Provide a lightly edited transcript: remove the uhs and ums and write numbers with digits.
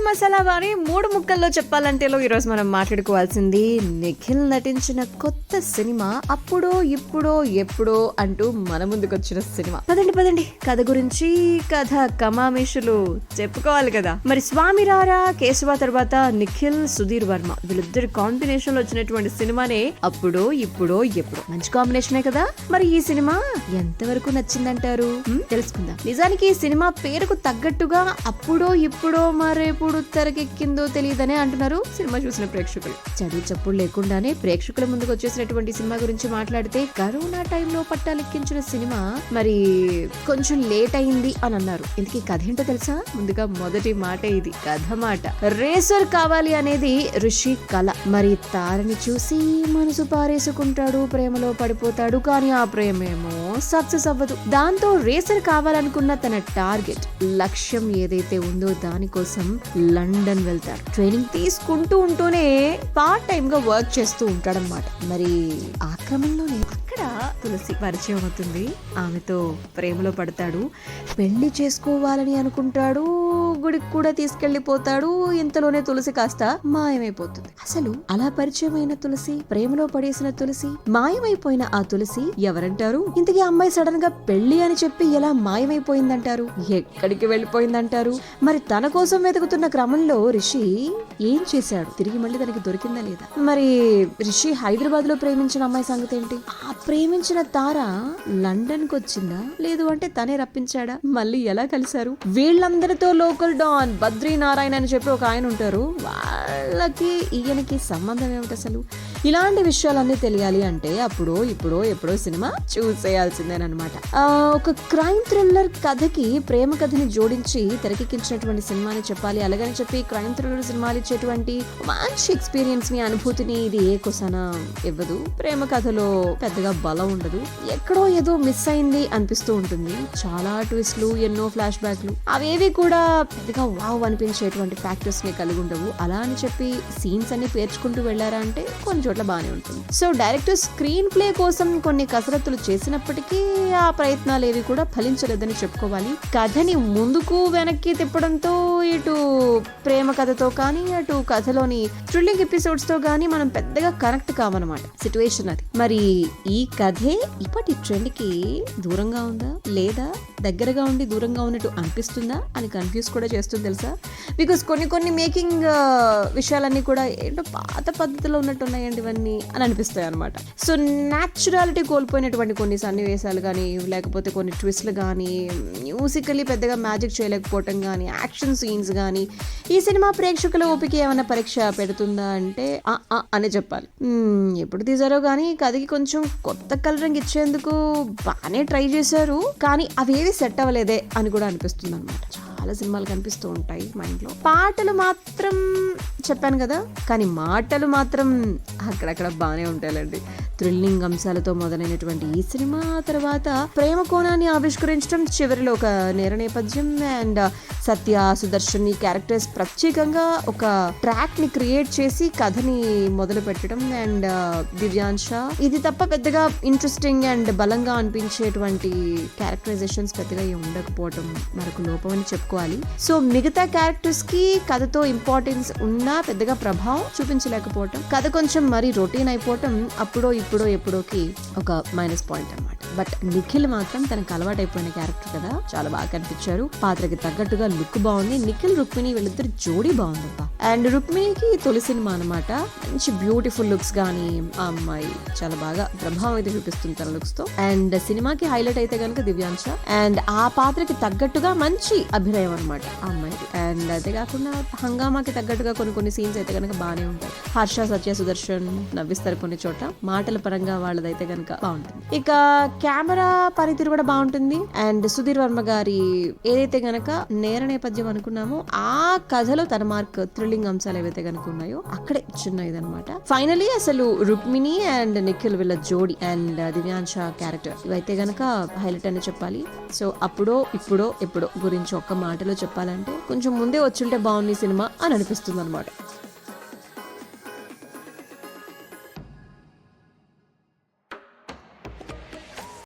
మసాలా వారి 3 ముక్కల్లో చెప్పాలంటేలో ఈరోజు మనం మాట్లాడుకోవాల్సింది నిఖిల్ నటించిన కొత్త సినిమా అప్పుడో ఇప్పుడో ఎప్పుడో అంటూ మన ముందుకొచ్చిన సినిమా. పదండి కథ గురించి కథ కమామేషులు చెప్పుకోవాలి కదా. మరి స్వామి రారా కేశవ తర్వాత నిఖిల్ సుధీర్ వర్మ వీళ్ళిద్దరి కాంబినేషన్ లో వచ్చినటువంటి సినిమానే అప్పుడో ఇప్పుడో ఎప్పుడో. మంచి కాంబినేషనే కదా. మరి ఈ సినిమా ఎంతవరకు నచ్చిందంటారు తెలుసుకుందాం. నిజానికి ఈ సినిమా పేరుకు తగ్గట్టుగా అప్పుడో ఇప్పుడో మరేప్పుడు తెరకెక్కిందో తెలియదనే అంటున్నారు సినిమా చూసిన ప్రేక్షకులు. చదువు చప్పుడు లేకుండానే ప్రేక్షకుల ముందుకు వచ్చేసినటువంటి సినిమా గురించి మాట్లాడితే, కరోనా టైంలో పట్టాలెక్కించిన సినిమా మరి కొంచెం లేట్ అయింది అని అన్నారు. ఇందుకే కథ ఏంటో తెలుసా? ముందుగా మొదటి మాట ఇది కథ మాట. రేసర్ కావాలి అనేది ఋషి కళ. మరి తారని చూసి మనసు పారేసుకుంటాడు, ప్రేమలో పడిపోతాడు. కానీ ఆ ప్రేమేమో సక్సెస్ అవ్వదు. దాంతో రేసర్ కావాలనుకున్న తన టార్గెట్ లక్ష్యం ఏదైతే ఉందో దానికోసం లండన్ వెళ్తాడు. ట్రైనింగ్ తీసుకుంటూ ఉంటూనే పార్ట్ టైమ్ గా వర్క్ చేస్తూ ఉంటాడన్నమాట. మరి ఆ క్రమంలోనే అక్కడ తులసి పరిచయం అవుతుంది. ఆమెతో ప్రేమలో పడతాడు. పెళ్లి చేసుకోవాలని అనుకుంటాడు. గుడికి కూడా తీసుకెళ్లిపోతాడు. ఇంతలోనే తులసి కాస్త మాయమైపోతుంది. అసలు అలా పరిచయమైన తులసి, ప్రేమలో పడేసిన తులసి, మాయమైపోయిన ఆ తులసి ఎవరంటారు? ఇంతకీ అమ్మాయి సడన్ గా పెళ్లి అని చెప్పి ఎలా మాయమైపోయిందంటారు? ఎక్కడికి వెళ్ళిపోయిందంటారు? మరి తన కోసం వెతుకుతున్న క్రమంలో రిషి ఏం చేశాడు? తిరిగి మళ్ళీ తనకి దొరికిందా లేదా? మరి రిషి హైదరాబాద్ లో ప్రేమించిన అమ్మాయి సంగతి ఏంటి? ఆ ప్రేమించిన తార లండన్ కు వచ్చిందా, లేదు అంటే తనే రప్పించాడా? మళ్ళీ ఎలా కలిశారు? వీళ్ళందరితో లోకల్ డాన్ బద్రీనారాయణ అని చెప్పి ఒక ఆయన ఉంటారు. వాళ్ళకి ఈయనకి సంబంధం ఏమిటి అసలు? ఇలాంటి విషయాలన్నీ తెలియాలి అంటే అప్పుడో ఇప్పుడో ఎప్పుడో సినిమా చూసేయాల్సిందేనమాట. ఒక క్రైమ్ థ్రిల్లర్ కథకి ప్రేమ కథని జోడించి తెరకెక్కించినటువంటి సినిమా అని చెప్పాలి. అలాగని చెప్పి క్రైమ్ థ్రిల్లర్ సినిమాలు ఇచ్చేటువంటి మంచి ఎక్స్పీరియన్స్ ని, అనుభూతిని ఇది ఏ కొసన ఇవ్వదు. ప్రేమ కథలో పెద్దగా బలం ఉండదు. ఎక్కడో ఏదో మిస్ అయింది అనిపిస్తూ ఉంటుంది. చాలా ట్విస్ట్లు, ఎన్నో ఫ్లాష్ బ్యాక్లు, అవేవి కూడా పెద్దగా వావ్ అనిపించేటువంటి ఫ్యాక్టర్స్ ని కలిగి ఉండవు. అలా అని చెప్పి సీన్స్ అన్ని పేర్చుకుంటూ వెళ్లారా అంటే కొన్ని చోట్ల బానే ఉంటుంది. సో డైరెక్టర్ స్క్రీన్ ప్లే కోసం కొన్ని కసరత్తులు చేసినప్పటికీ ఆ ప్రయత్నాలు ఏవి కూడా ఫలించలేదని చెప్పుకోవాలి. కథని ముందుకు వెనక్కి తిప్పడంతో ఇటు ప్రేమ కథతో కానీ అటు కథలోని థ్రిల్లింగ్ ఎపిసోడ్స్ తో గానీ మనం పెద్దగా కనెక్ట్ కావన్నమాట. సిచ్యువేషన్ అది. మరి ఈ కథే ఇప్పటి ట్రెండ్ కి దూరంగా ఉందా లేదా దగ్గరగా ఉండి దూరంగా ఉన్నట్టు అనిపిస్తుందా అని కన్ఫ్యూజ్ కూడా చేస్తుంది తెలుసా. బికాస్ కొన్ని మేకింగ్ విషయాలన్నీ కూడా ఏంటో పాత పద్ధతిలో ఉన్నట్టు ఉన్నాయండి ఇవన్నీ అని అనిపిస్తాయి అనమాట. సో న్యాచురాలిటీ కోల్పోయినటువంటి కొన్ని సన్నివేశాలు కానీ, లేకపోతే కొన్ని ట్విస్ట్లు కానీ, మ్యూజికల్లీ పెద్దగా మ్యాజిక్ చేయలేకపోవటం కానీ, యాక్షన్ సీన్స్ కానీ ఈ సినిమా ప్రేక్షకుల ఓపిక ఏమైనా పరీక్ష పెడుతుందా అంటే అనే చెప్పాలి. ఎప్పుడు తీసారో కానీ కథకి కొంచెం కొత్త కలరింగ్ ఇచ్చేందుకు బాగానే ట్రై చేశారు. కానీ అవేవి సెట్ అవ్వలేదే అని కూడా అనిపిస్తుంది అనమాట. చాలా సినిమాలు కనిపిస్తూ ఉంటాయి మైండ్ లో. పాటలు మాత్రం చెప్పాను కదా, కానీ మాటలు మాత్రం అక్కడక్కడ బాగానే ఉంటాయండి. థ్రిల్లింగ్ అంశాలతో మొదలైనటువంటి ఈ సినిమా తర్వాత ప్రేమ కోణాన్ని ఆవిష్కరించడం, చివరిలో ఒక నేర నేపథ్యం అండ్ సత్య, సుదర్శన్ ఈ క్యారెక్టర్స్ ప్రత్యేకంగా ఒక ట్రాక్ ని క్రియేట్ చేసి కథని మొదలు పెట్టడం అండ్ దివ్యాంశ, ఇది తప్ప పెద్దగా ఇంట్రెస్టింగ్ అండ్ బలంగా అనిపించేటువంటి క్యారెక్టరైజేషన్స్ పెద్దగా ఉండకపోవటం మనకు లోపం అని చెప్పుకోవాలి. సో మిగతా క్యారెక్టర్స్ కి కథతో ఇంపార్టెన్స్ ఉన్నా పెద్దగా ప్రభావం చూపించలేకపోవటం, కథ కొంచెం మరీ రొటీన్ అయిపోవటం అప్పుడో ఇప్పుడో ఎప్పుడోకి ఒక మైనస్ పాయింట్ అన్నమాట. బట్ నిఖిల్ మాత్రం తనకు అలవాటైపోయిన క్యారెక్టర్ కదా, చాలా బాగా కనిపించారు. పాత్రకి తగ్గట్టుగా లుక్ బాగుంది. నిఖిల్, రుక్మిణి వీళ్ళిద్దరు జోడీ బాగుందబ్బా. అండ్ రుక్మిణికి తొలి సినిమా అనమాట. మంచి బ్యూటిఫుల్ లుక్స్ గానీ, ఆ అమ్మాయి చాలా బాగా ప్రభావం అయితే చూపిస్తుంది తన లుక్స్ తో. అండ్ సినిమాకి హైలైట్ అయితే కనుక దివ్యాంశ. అండ్ ఆ పాత్రకి తగ్గట్టుగా మంచి అభినయం అనమాట ఆ అమ్మాయిది. అండ్ అదే కాకుండా హంగామాకి తగ్గట్టుగా కొన్ని సీన్స్ అయితే కనుక బాగానే ఉంటాయి. హర్ష, సత్య, సుదర్శన్ నవ్విస్తారు కొన్ని చోట్ల. మాటల పరంగా వాళ్ళదైతే కనుక బాగుంటుంది. ఇక కెమెరా పనితీరు కూడా బాగుంటుంది. అండ్ సుధీర్ వర్మ గారి ఏదైతే గనక నేర నేపథ్యం అనుకున్నామో ఆ కథలో తన మార్క్, థ్రిల్లింగ్ అంశాలు ఏవైతే కనుక ఉన్నాయో అక్కడే చిన్న ఇదనమాట. ఫైనలీ అసలు రుక్మిణి అండ్ నిఖిల్ వీళ్ళ జోడి అండ్ దివ్యాంశ క్యారెక్టర్ ఇవైతే గనక హైలైట్ అని చెప్పాలి. సో అప్పుడో ఇప్పుడో ఎప్పుడో గురించి ఒక్క మాటలో చెప్పాలంటే కొంచెం ముందే వచ్చుంటే బాగుంది సినిమా అని అనిపిస్తుంది అనమాట.